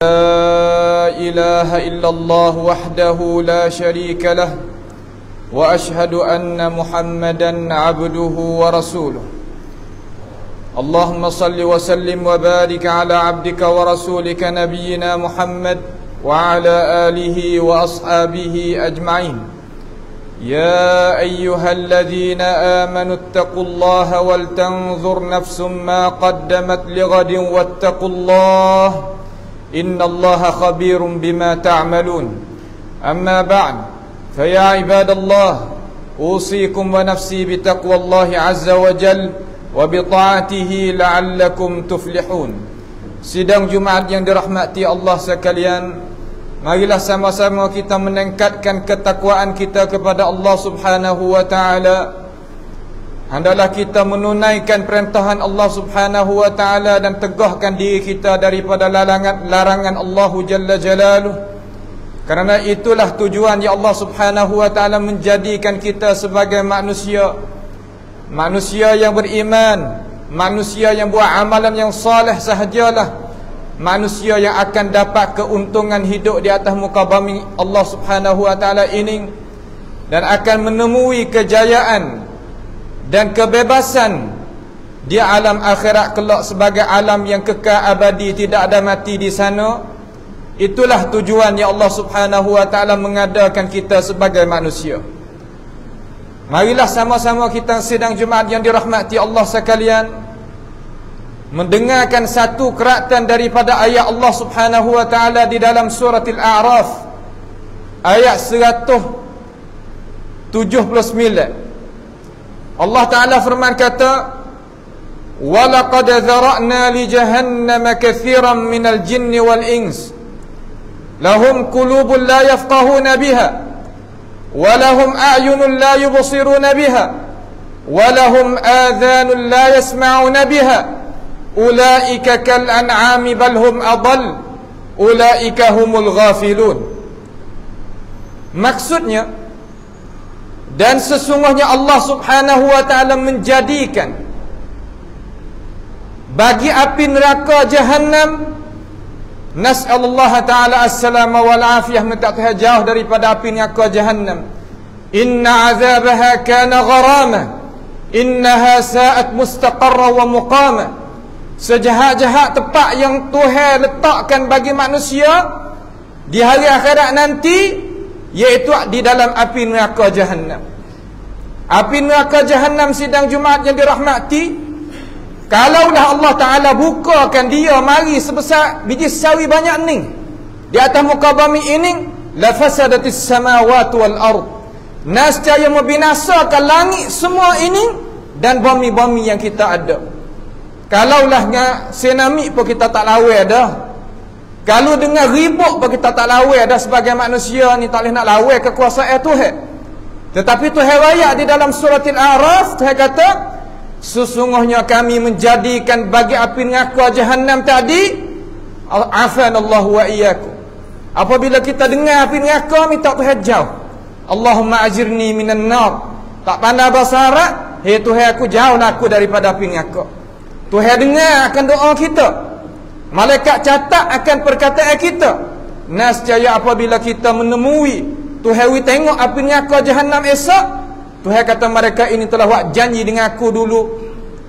لا إله إلا الله وحده لا شريك له وأشهد أن محمدا عبده ورسوله اللهم صل وسلم وبارك على عبدك ورسولك نبينا محمد وعلى آله وأصحابه أجمعين يا أيها الذين آمنوا اتقوا الله ولتنظر نفس ما قدمت لغد واتقوا الله إن الله خبير بما تعملون أما بعد فيا عباد الله أوصيكم ونفسي بتقوى الله عز وجل وبطاعته لعلكم تفلحون. Sidang Jumaat yang dirahmati Allah sekalian, marilah sama-sama kita meningkatkan ketakwaan kita kepada Allah Subhanahu wa taala. Hendaklah kita menunaikan perintahan Allah Subhanahu wa taala dan tegahkan diri kita daripada larangan Allah Jalla Jalaluh. Kerana itulah tujuan ya Allah Subhanahu wa taala menjadikan kita sebagai manusia yang beriman, manusia yang buat amalan yang saleh sahajalah manusia yang akan dapat keuntungan hidup di atas muka bumi Allah Subhanahu wa taala ini, dan akan menemui kejayaan dan kebebasan di alam akhirat kelak sebagai alam yang kekal abadi, tidak ada mati di sana. Itulah tujuan yang Allah Subhanahu wa taala mengadakan kita sebagai manusia. Marilah sama-sama kita sidang Jumaat yang dirahmati Allah sekalian mendengarkan satu keratan daripada ayat Allah Subhanahu wa taala di dalam surah Al-A'raf ayat 179. Allah Ta'ala firman kata, وَلَقَدْ ذَرَأْنَا لِجَهَنَّمَ كَثِيرًا مِنَ الْجِنِّ وَالْإِنسِ لَهُمْ قُلُوبٌ لَا يَفْقَهُونَ بِهَا وَلَهُمْ أَعْيُنٌ لَا يُبْصِرُونَ بِهَا وَلَهُمْ آذَانٌ لَا يَسْمَعُونَ بِهَا أُولَئِكَ كَالْأَنْعَامِ بَلْ هُمْ أَضَلُّ أُولَئِكَ هُمُ الْغَافِلُونَ. Maksudnya, dan sesungguhnya Allah Subhanahu wa taala menjadikan bagi api neraka Jahannam, nas'alullah taala as-salama wal afiyah, minta jauh daripada api neraka Jahannam. Inna 'adzabaha kana gharama innaha sa'at mustaqarra wa muqama. Sejahat-jahat tempat yang Tuhan letakkan bagi manusia di hari akhirat nanti, iaitu di dalam api neraka Jahannam. Api neraka Jahannam sidang Jumaat yang dirahmati, kalaulah Allah Ta'ala bukakan dia mari sebesar biji sawi banyak ni di atas muka bumi ini, la fasadatis samawati wal ard, nescaya membinasakan langit semua ini dan bumi-bumi yang kita ada. Kalaulah tsunami pun kita tak lawan dah. Kalau dengar ribut pun kita tak lawan dah, sebagai manusia ni tak boleh nak lawan kekuasaan Tuhan. Tetapi Tuhan ayat di dalam surah Al-A'raf, Tuhan kata, sesungguhnya kami menjadikan bagi api neraka Jahannam tadi, afanallahu wa iyyakum, apabila kita dengar api neraka minta Tuhan jauh. Allahumma ajirni minan nar. Tak pandai bahasa Arab, hey Tuhan aku jauhlah aku daripada api neraka. Tuhan dengar akan doa kita, malaikat catat akan perkataan kita. Nescaya apabila kita menemui Tuhan tengok api neraka Jahannam esok, Tuhan kata mereka ini telah buat janji dengan aku dulu,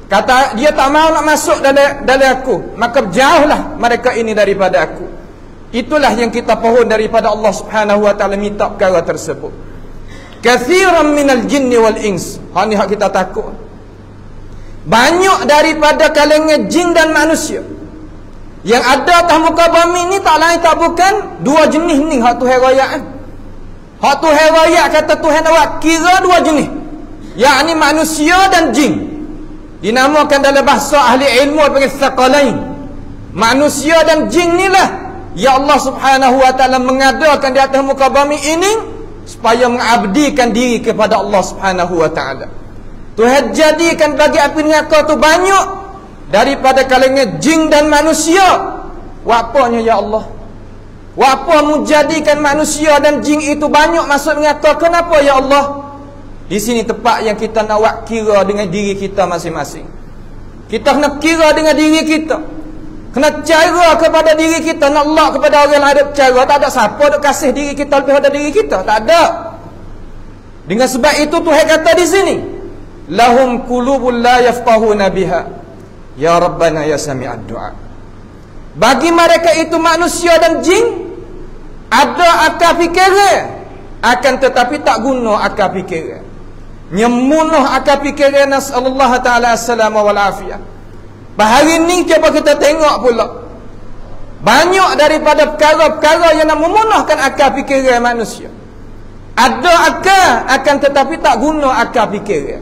kata dia tak mau nak masuk dalam aku, maka jauhlah mereka ini daripada aku. Itulah yang kita pohon daripada Allah Subhanahu wa taala minta perkara tersebut. Kathiran minal jinni wal ins. Ni hak kita takut. Banyak daripada kalangan jin dan manusia yang ada atas muka bumi ni tak lain tak bukan dua jenis ni hak Tuhan raya. Hak Tuhan raya kata Tuhan awak kira dua jenis, yakni manusia dan jin. Dinamakan dalam bahasa ahli ilmu panggil thaqalain. Manusia dan jin ni lah ya Allah Subhanahu wa taala mengadakan di atas muka bumi ini supaya mengabdikan diri kepada Allah Subhanahu wa taala. Tuhan jadikan bagi api neraka tu banyak daripada kalangan jin dan manusia. Wapanya ya Allah? Wapa menjadikan manusia dan jin itu banyak masuk neraka? Kenapa ya Allah? Di sini tempat yang kita nak buat kira dengan diri kita masing-masing. Kita nak kira dengan diri kita. Kena cara kepada diri kita, nak lock kepada orang lain ada cara. Tak ada siapa nak kasih diri kita lebih pada diri kita. Tak ada. Dengan sebab itu Tuhan kata di sini, lahum qulubun la yafqahuna biha. Ya Rabbana ya sami'ad du'a. Bagi mereka itu manusia dan jin, ada akal fikiran, akan tetapi tak guna akal fikiran. Nyemunuh akal fikiran, nasallallahu ta'ala as-salama wal afiyah. Bahari ni cuba kita tengok pula, banyak daripada perkara-perkara yang nak memunahkan akal fikiran manusia. Ada akal, akan tetapi tak guna akal fikiran.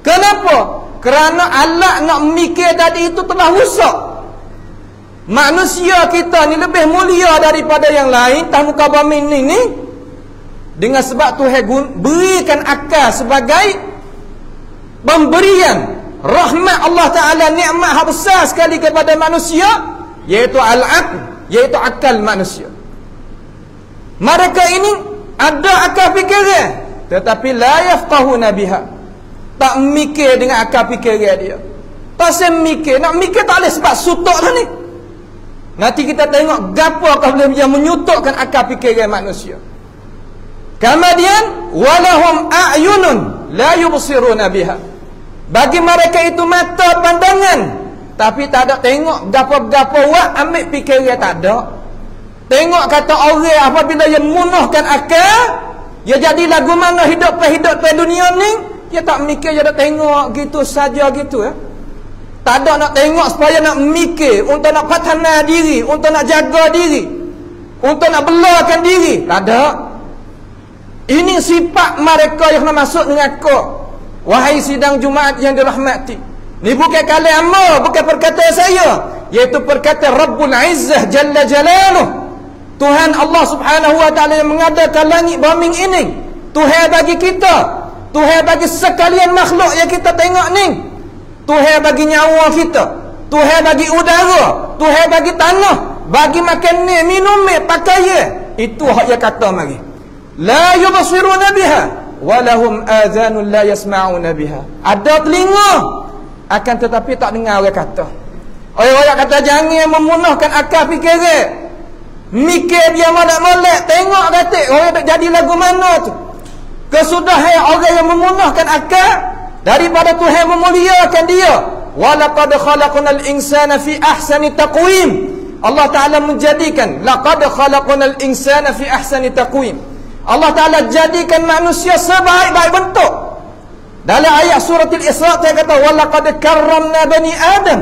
Kenapa? Kerana alat nak mikir tadi itu telah rusak. Manusia kita ni lebih mulia daripada yang lain atas muka bumi ni dengan sebab Tuhan berikan akal sebagai pemberian rahmat Allah Ta'ala, nikmat yang besar sekali kepada manusia, iaitu al-aql, iaitu akal manusia. Mereka ini ada akal fikiran, tetapi la yafqahuna biha. Tak mikir dengan akal fikiran dia. Tak semikir, nak mikir tak boleh sebab sutuk lah ni. Nanti kita tengok gapakah boleh yang menyutukkan akal fikiran manusia. Kemudian walahum a'yunun la yubsiruna biha. Bagi mereka itu mata pandangan, tapi tak ada tengok gapo-gapo wak ambil fikiran, tak ada. Tengok kata orang apabila dia munahkan akal, dia jadi lagu mana hidup pada dunia ni, dia tak mikir, dia tak tengok gitu saja gitu ya. Tak ada nak tengok supaya nak mikir untuk nak patahkan diri, untuk nak jaga diri, untuk nak belakan diri, tak ada. Ini sifat mereka yang nak masuk dengan aku. Wahai sidang Jumaat yang dirahmati, ni bukan kalam amma, bukan perkataan saya, iaitu perkataan Rabbul Izzah Jalla Jalaluh, Tuhan Allah Subhanahu wa ta'ala yang mengadakan langit bumi ini. Tuhan bagi kita, Tuhan bagi sekalian makhluk yang kita tengok ni. Tuhan bagi nyawa kita, Tuhan bagi udara, Tuhan bagi tanah, bagi makan ni, minum ni, pakaian. Itu hak yang kata mari. La yubsiruna biha walahum adhanun la yasma'una biha. Ada telinga, akan tetapi tak dengar orang kata. Orang-orang kata jangan memunahkan akal fikiran. Mikir dia molek-molek, tengok kata orang tak jadi lagu mana tu. Kesudahan orang yang memunahkan akal daripada Tuhan memuliakan dia. Walaqad khalaqnal insana fi ahsani taqwim. Allah Taala menjadikan laqad khalaqnal insana fi ahsani taqwim. Allah Ta'ala jadikan manusia sebaik-baik bentuk. Dalam ayat surah Al-Isra' dia kata walaqad karramna bani Adam.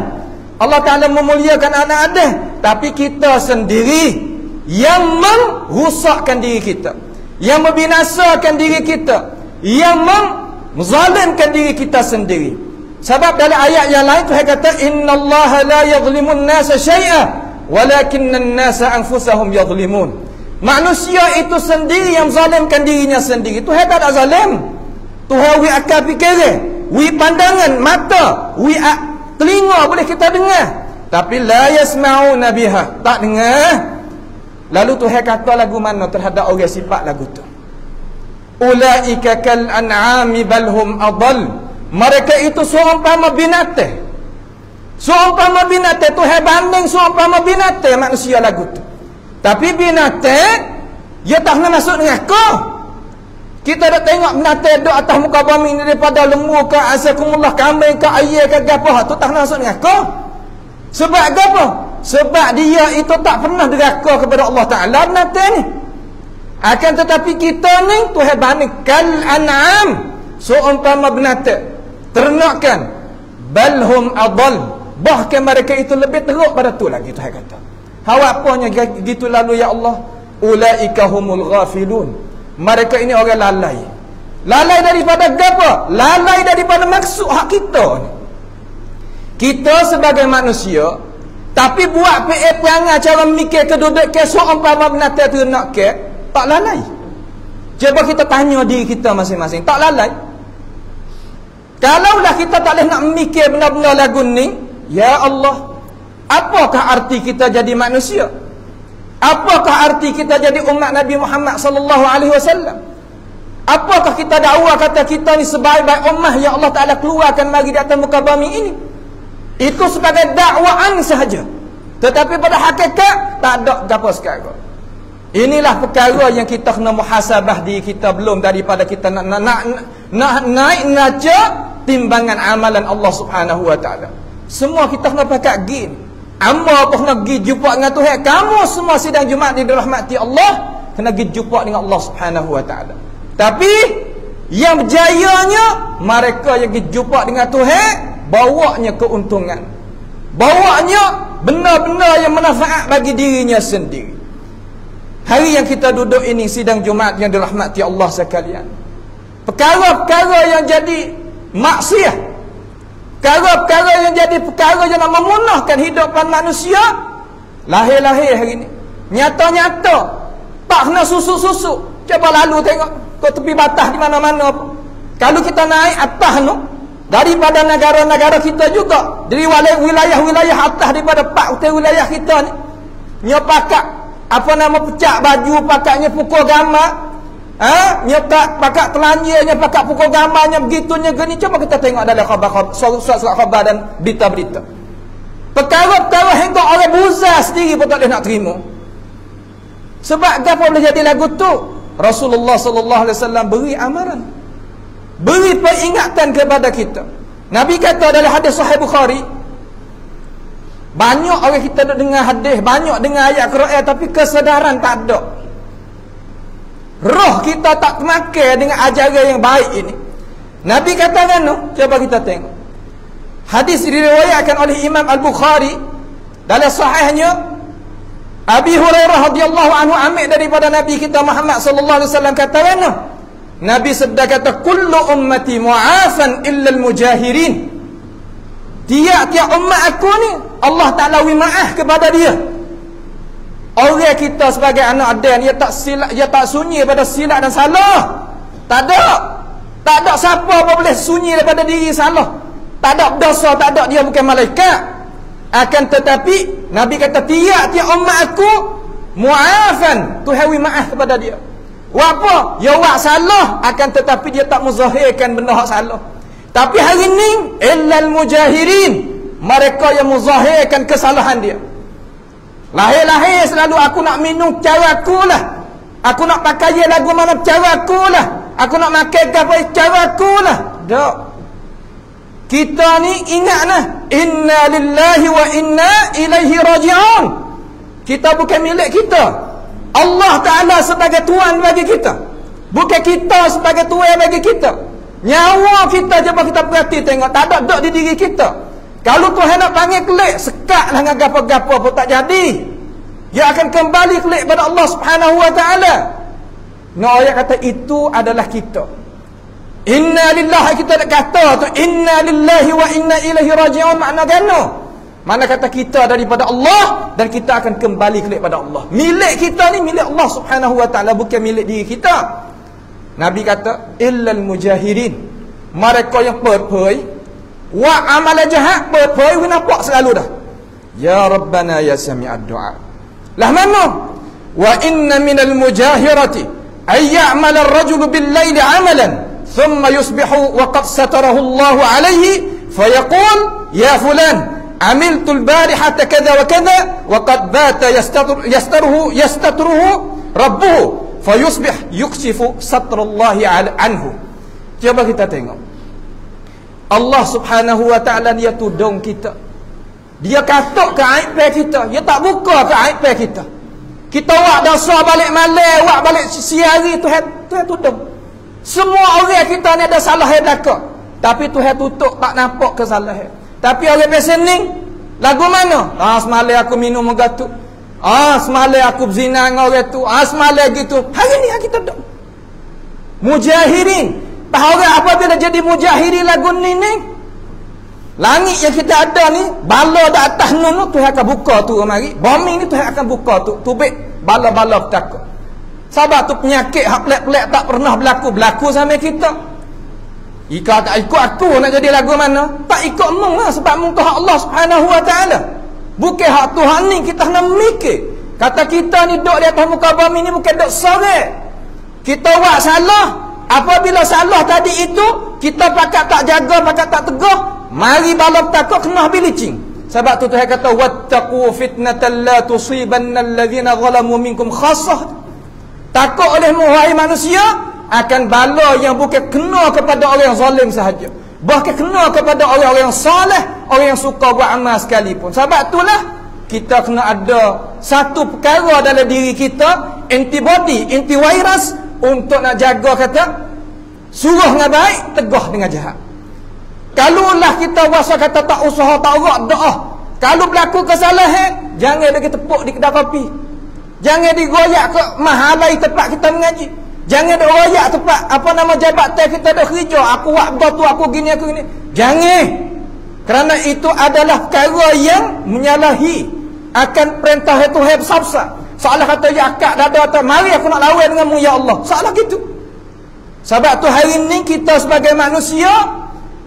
Allah Ta'ala memuliakan anak Adam, tapi kita sendiri yang merosakkan diri kita, yang membinasakan diri kita, yang menzalimkan diri kita sendiri. Sebab dalam ayat yang lain Tuhan kata innallaha la yadhlimun nasa syai'a walakinnan nasa anfusahum yadhlimun. Manusia itu sendiri yang zalimkan dirinya sendiri. Tuhan tak ada zalim. Tuhan wi akal fikiran, wi pandangan mata, wi telinga boleh kita dengar, tapi la yasma'una biha, tak dengar. Lalu Tuhan kata lagu mana terhadap orang sifat lagu tu? Ulaika kal an'ami bal hum adall. Mereka itu seumpama binatang. Seumpama binatang. Tuhan banding seumpama binatang manusia lagu tu. Tapi binatang dia tak nak masuk dengan kau. Kita dah tengok binatang duduk atas muka bumi ni, daripada lembu ke asakumullah, kambing ke ayam ke gapah, tu tak nak masuk dengan kau. Sebab apa? Sebab dia itu tak pernah deraka kepada Allah Ta'ala binatang ni. Akan tetapi kita ni Tuhan banding kal an'am, seumpama binatang, ternakan, balhum adall, bahkan mereka itu lebih teruk pada tu lagi. Tuhan kata hawa apanya gitu lalu ya Allah. Ulaika humul ghafilun. Mereka ini orang lalai. Lalai daripada apa? Lalai daripada maksud hak kita. Kita sebagai manusia, tapi buat perangai cara mikir keduduk ke seumpama binatang ternak ke, tak lalai. Cuba kita tanya diri kita masing-masing, tak lalai? Kalaulah kita tak boleh nak mikir benda-benda lagu ni, ya Allah, apakah arti kita jadi manusia? Apakah arti kita jadi umat Nabi Muhammad sallallahu alaihi wasallam? Apakah kita dakwah kata kita ni sebaik-baik ummah yang Allah Taala keluarkan mari di atas muka bumi ini? Itu sebagai dakwaan sahaja. Tetapi pada hakikat tak ada gapo sekarang. Inilah perkara yang kita kena muhasabah diri kita belum daripada kita nak naik naja timbangan amalan Allah Subhanahu wa taala. Semua kita kena pakai gin. Amma apa kena pergi jumpa dengan Tuhan. Kamu semua sidang Jumaat dirahmati Allah kena pergi jumpa dengan Allah Subhanahu wa taala. Tapi yang berjayanya mereka yang pergi jumpa dengan Tuhan bawanya keuntungan. Bawanya benar-benar yang manfaat bagi dirinya sendiri. Hari yang kita duduk ini sidang Jumaat yang dirahmati Allah sekalian. Perkara-perkara yang jadi maksiat, perkara-perkara yang jadi perkara yang nak memunahkan hidupan manusia, lahir-lahir hari ini. Nyata-nyata tak kena susuk-susuk. Cuba lalu tengok ke tepi batas di mana-mana. Kalau kita naik atas tu daripada negara-negara kita juga, dari wilayah-wilayah atas daripada pak wilayah kita ni, nyopakat apa nama pecak baju, pakaknya pukul gambar, nyetak pakat telanjanya, pakat pukul gambarnya, begitunya gini. Coba kita tengok dalam surat khabar dan berita-berita. Perkara-perkara hingga orang buzar sendiri pun tak boleh nak terima. Sebab apa boleh jadi lagu tu? Rasulullah sallallahu alaihi wasallam beri amaran, beri peringatan kepada kita. Nabi kata dalam hadis Sahih Bukhari, banyak orang kita dengar hadis, banyak dengar ayat Quran, tapi kesedaran tak ada. Roh kita tak termakan dengan ajaran yang baik ini. Nabi katakan tu, coba kita tengok. Hadis diriwayatkan oleh Imam Al-Bukhari dalam sahihnya. Abi Hurairah radhiyallahu anhu ambil daripada Nabi kita Muhammad sallallahu alaihi wasallam katakan tu, Nabi sabda kata, kullu ummati mu'afan illa al-mujahirin. Tiap-tiap umat aku ni Allah Ta'ala wi maaf kepada dia. Orang kita sebagai anak Adam, dia tak silap, dia tak sunyi daripada silap dan salah. Tak ada siapa apa boleh sunyi daripada diri salah. Tak ada dosa, tak ada, dia bukan malaikat. Akan tetapi Nabi kata tiap-tiap umat aku mu'afan, Tuhan wi maaf kepada dia. Apa? Ya buat salah, akan tetapi dia tak muzahirkan benda hak salah. Tapi hari ni illal mujahirin, mereka yang muzahirkan kesalahan dia. Lahir-lahir selalu aku nak minum cara aku lah, aku nak pakai lagu mana cara aku lah, aku nak makan apa cara aku lah. Tak. Kita ni ingatlah, inna lillahi wa inna ilaihi raji'un. Kita bukan milik kita. Allah Ta'ala sebagai Tuhan bagi kita, bukan kita sebagai Tuhan bagi kita. Nyawa kita, coba kita perhati tengok, tak ada dok di diri kita. Kalau Tuhan nak panggil kelik, sekatlah dengan gapo-gapo pun tak jadi. Dia akan kembali kelik pada Allah Subhanahu wa taala. No, ayat kata itu adalah kita. Inna lillahi, kita nak kata tu inna lillahi wa inna ilaihi raji'un, makna gano? Mana kata kita daripada Allah dan kita akan kembali kelik pada Allah. Milik kita ni milik Allah Subhanahu wa taala, bukan milik diri kita. Nabi kata illal mujahirin, mereka yang perpoi wa amal jahat, perpoi we nampak selalu dah. Ya Rabbana ya sami'ad du'a. Lah mana? Wa inna minal mujahirati ay ya'mal ar-rajulu bil-laili 'amalan thumma yusbihu wa qad satarahu Allah 'alayhi fayaqul ya fulan amiltu al-barihata kadha wa kadha wa qad bata yastaruhu rabbuhu fayusbih yukshifu satrallahi anhu. Cuba kita tengok, Allah Subhanahu wa ta'ala dia tudung kita, dia katuk ke aib kita, dia tak buka ke aib kita. Kita buat dosa balik malam, buat balik siari, Tuhan tudung. Semua orang kita ni ada salah yang belakang, tapi Tuhan tutup, tak nampak kesalahan. Tapi orang biasa ni lagu mana? Semalam aku minum mengatuk, semalam aku berzina dengan orang tu, semalam gitu. Hari ni kita tak mujahirin. Tahu orang apabila jadi mujahirin lagu ni, langit yang kita ada ni, bala di atas ni Tuhan akan buka tu mari. Bumi ni Tuhan akan buka tu, tubik bala-bala takut. Sebab tu penyakit hak pelik-pelik tak pernah berlaku sama kita. Jika tak ikut aku nak jadi lagu mana? Tak ikut mung lah, sebab mung tu hak Allah Subhanahu wa taala. Bukan hak Tuhan ni, kita kena mikir. Kata kita ni duduk di atas muka bumi ni bukan duduk sorek. Kita buat salah. Apabila salah tadi itu, kita pakat tak jaga, pakat tak tegah, mari balap takut kena bilicing. Sebab tu Tuhan kata wattaqu fitnatan la tusibanna alladhina zalamu minkum khassah. Takut olehmu wahai manusia akan bala yang bukan kena kepada orang yang zalim sahaja, bahkan kena kepada orang-orang yang soleh, orang yang suka buat amal sekalipun. Sebab itulah kita kena ada satu perkara dalam diri kita, antibody, antivirus, untuk nak jaga kata suruh dengan baik, tegah dengan jahat. Kalaulah kita rasa kata tak usaha, tak urat doa, kalau berlaku kesalahan, jangan bagi tepuk di kedai kopi, jangan digoyak ke mahalai tempat kita mengaji, jangan digoyak tempat apa nama jabatan kita dah kerja, aku buat betul, aku gini, aku gini. Jangan, kerana itu adalah perkara yang menyalahi akan perintah Tuhan besar-besar. Seolah kata ya akak dada, mari aku nak lawan denganmu ya Allah, seolah gitu. Sebab tu hari ni kita sebagai manusia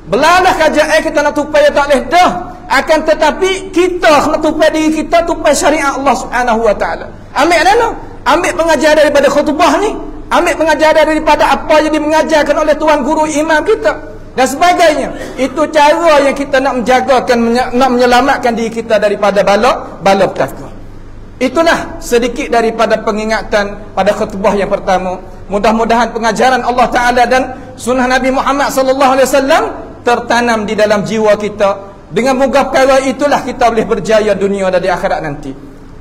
belalah kerajaan kita nak tupai tak boleh dah. Akan tetapi kita nak tupai diri kita, tupai syariat Allah Subhanahu wa taala. Ambil mana? Ambil pengajaran daripada khutbah ni, ambil pengajaran daripada apa yang dimengajarkan oleh tuan guru imam kita dan sebagainya. Itu cara yang kita nak menjagakan, nak menyelamatkan diri kita daripada bala petaka. Itulah sedikit daripada pengingatan pada khutbah yang pertama. Mudah-mudahan pengajaran Allah Ta'ala dan sunnah Nabi Muhammad SAW tertanam di dalam jiwa kita. Dengan moga perkara itulah kita boleh berjaya dunia dan di akhirat nanti.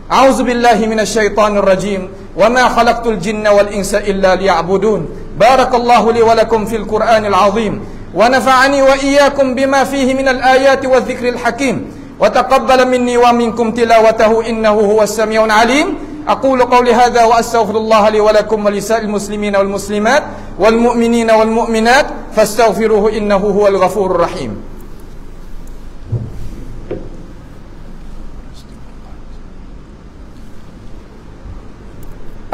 A'udzubillahi minasyaitanir rajim. Wa ma khalaqtul jinna wal insa illa liya'budun. Barakallahu li wa lakum fil Qur'anil azim. Wa nafa'ani wa iyyakum bima fihi minal ayati wa dzikril hakim. Wa taqabbala minni wa minkum tilawatahu innahu huwas samiul alim. Aqulu qawli hadza wa astaghfirullaha li wa lakum wa lisa'il muslimina wal muslimat wal mu'minina wal mu'minat fastaghfiruhu innahu huwal ghafurur rahim.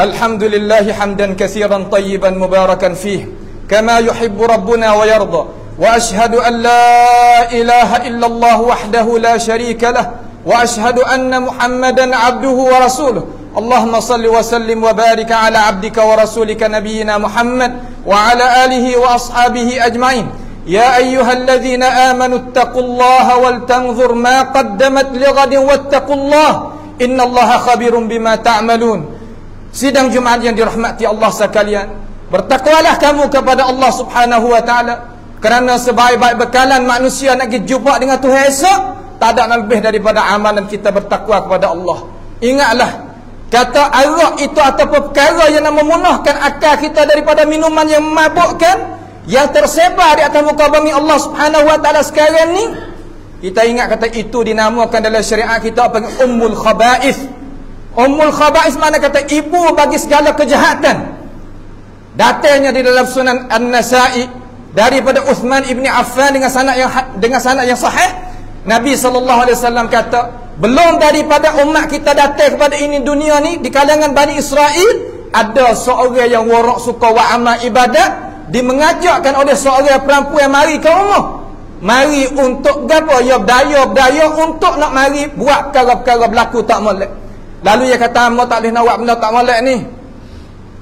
Alhamdulillahi hamdan katsiran tayyiban mubarakan fih kama yuhibbu rabbuna wa yarda. Wa ashhadu an la ilaha illallah wahdahu la syarika lah wa ashhadu anna Muhammadan abduhu wa rasuluh. Allahumma salli wa sallim wa barik ala abdika wa rasulika nabiyyina Muhammad wa ala alihi wa ashabihi ajma'in. Ya ayyuhalladzina amanu ittaqullaha wal tanzur ma qaddamat lighadin wattaqullaha innallaha khabirum bima ta'malun. Sidang Jumaat yang dirahmati Allah sekalian, bertakwalah kamu kepada Allah Subhanahu wa taala, kerana sebaik-baik bekalan manusia nak pergi jumpa dengan Tuhan esok, tak ada lebih daripada amalan kita bertakwa kepada Allah. Ingatlah, kata arak itu ataupun perkara yang nak memunahkan akal kita daripada minuman yang memabukkan yang tersebar di atas muka bumi Allah Subhanahu wa taala sekarang ni. Kita ingat kata itu dinamakan dalam syariat kita apa? Ummul khaba'ith. Ummul khaba'is mana kata ibu bagi segala kejahatan. Datanya di dalam Sunan An-Nasa'i daripada Uthman ibni Affan dengan sanad yang sahih. Nabi SAW kata, belum daripada umat kita datang kepada ini dunia ni, di kalangan Bani Israel ada seorang yang warak suka wa amal ibadat, dimengajakkan oleh seorang perempuan mari ke rumah. Mari untuk gapo? Ya berdaya untuk nak mari buat perkara-perkara berlaku tak molek. Lalu dia kata, "Hamba tak boleh nak buat benda tak molek ni.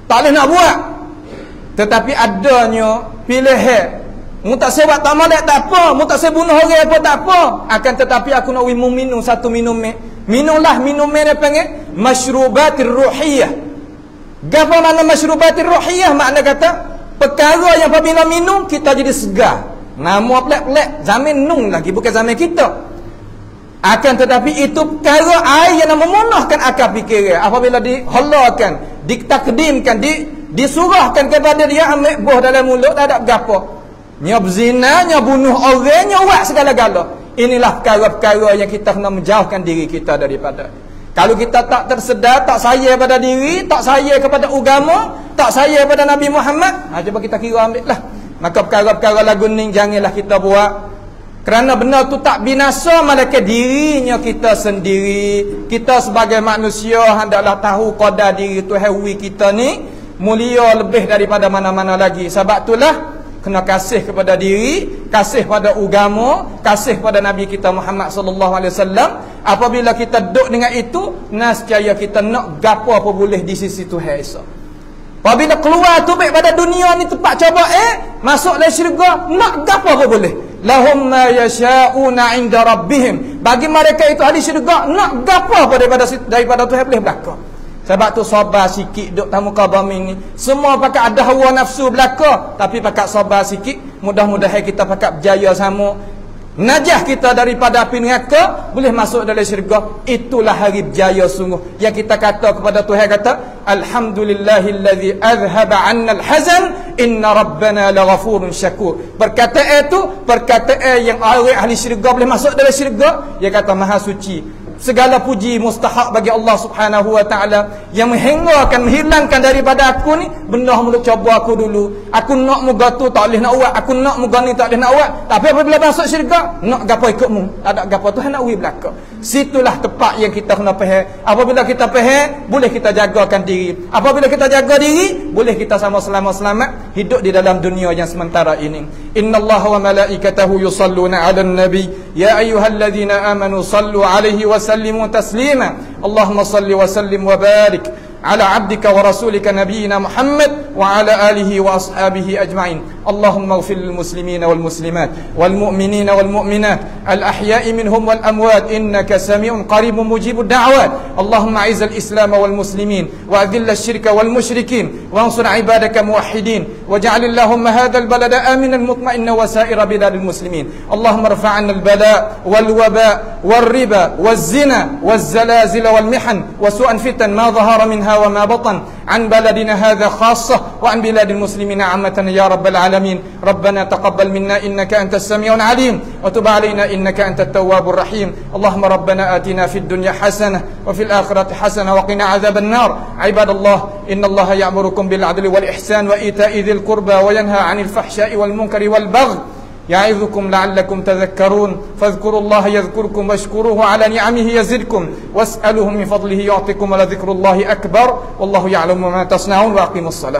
Tak boleh nak buat." Tetapi adanya pilihan. Mu tak saya buat tak molek tak apa, mu tak saya bunuh orang apa tak apa. Akan tetapi aku nak minum satu minum. Minumlah minum dia panggil masyrubatir ruhiyah. Gapo makna masyrubatir ruhiyah? Makna kata perkara yang apabila minum kita jadi segar. Nama pelik-pelik, zaman Nuh lagi bukan zaman kita. Akan tetapi itu perkara air yang memunahkan akal fikiran. Apabila dihalakan, ditakdimkan, disurahkan kepada dia, ambil buah dalam mulut, tak ada gapo. Nya berzina, nya bunuh orang, nya buat segala-gala. Inilah perkara-perkara yang kita kena menjauhkan diri kita daripada. Kalau kita tak tersedar, tak sayang pada diri, tak sayang kepada agama, tak sayang kepada Nabi Muhammad, cuba kita kira ambil lah. Maka perkara-perkara lagu ni janganlah kita buat. Kerana benda tu tak binasa, malaikat dirinya kita sendiri. Kita sebagai manusia hendaklah tahu qadar diri Tuhan kita ni mulia lebih daripada mana-mana lagi. Sebab itulah kena kasih kepada diri, kasih pada agama, kasih pada Nabi kita Muhammad sallallahu alaihi wasallam. Apabila kita duduk dengan itu, nescaya kita nak gapo apa boleh di sisi Tuhan esok. Apabila keluar tu baik pada dunia ni tempat coba masuk dalam syurga, nak gapo apa boleh. lahum ma yasha'una 'inda rabbihim. Bagi mereka itu ahli syurga nak gapo daripada Tuhan boleh belaka. Sebab tu sabar sikit duk tamu kabami ni. Semua pakat ada hawa nafsu belaka, tapi pakat sabar sikit, mudah-mudahan kita pakat berjaya sama. Najah kita daripada api neraka, boleh masuk dalam syurga. Itulah hari berjaya sungguh. Yang kita kata kepada Tuhan kata, alhamdulillahillazi azhaba 'anna al-hazan, inna rabbana laghafurun syakur. Perkataan itu perkataan yang ahli syurga boleh masuk dalam syurga. Dia kata maha suci. Segala puji mustahak bagi Allah Subhanahu wa taala yang menghilangkan daripada aku ni benda mulut coba aku dulu. Aku nak muga tu tak boleh nak buat, aku nak muga ni tak boleh nak buat. Tapi apabila masuk syurga, nak gapo ikutmu. Tak ada gapo Tuhan nak wi belaka. Situlah tempat yang kita kena faham. Apabila kita faham, boleh kita jagakan diri. Apabila kita jaga diri, boleh kita sama selamat hidup di dalam dunia yang sementara ini. Innallaha wa malaikatahu yusalluna 'alan nabi ya ayyuhalladzina amanu sallu 'alaihi wa sallimu taslima. Allahumma salli wa sallim wa barik على عبدك ورسولك نبينا محمد وعلى آله وأصحابه أجمعين. اللهم اغفر للمسلمين والمسلمات والمؤمنين والمؤمنات الأحياء منهم والأموات إنك سميع قريب مجيب الدعوات. اللهم أعز الإسلام والمسلمين وأذل الشرك والمشركين وانصر عبادك موحدين واجعل اللهم هذا البلد آمنا مطمئنا وسائر بلاد المسلمين. اللهم ارفع عنا البلاء والوباء والربا والزنا والزلازل والمحن وسوء الفتن ما ظهر منها وما بطن عن بلدنا هذا خاصة وعن بلاد المسلمين عامة يا رب العالمين. ربنا تقبل منا إنك أنت السميع العليم وتب علينا إنك أنت التواب الرحيم. اللهم ربنا آتنا في الدنيا حسنة وفي الآخرة حسنة وقنا عذاب النار. عباد الله إن الله يأمركم بالعدل والإحسان وإيتاء ذي القربى وينهى عن الفحشاء والمنكر والبغي يعظكم لعلكم تذكرون. فاذكروا الله يذكركم واشكروه على نعمه يزدكم واسألوه من فضله يعطكم ولذكر الله أكبر والله يعلم ما تصنعون. وأقيموا الصلاة.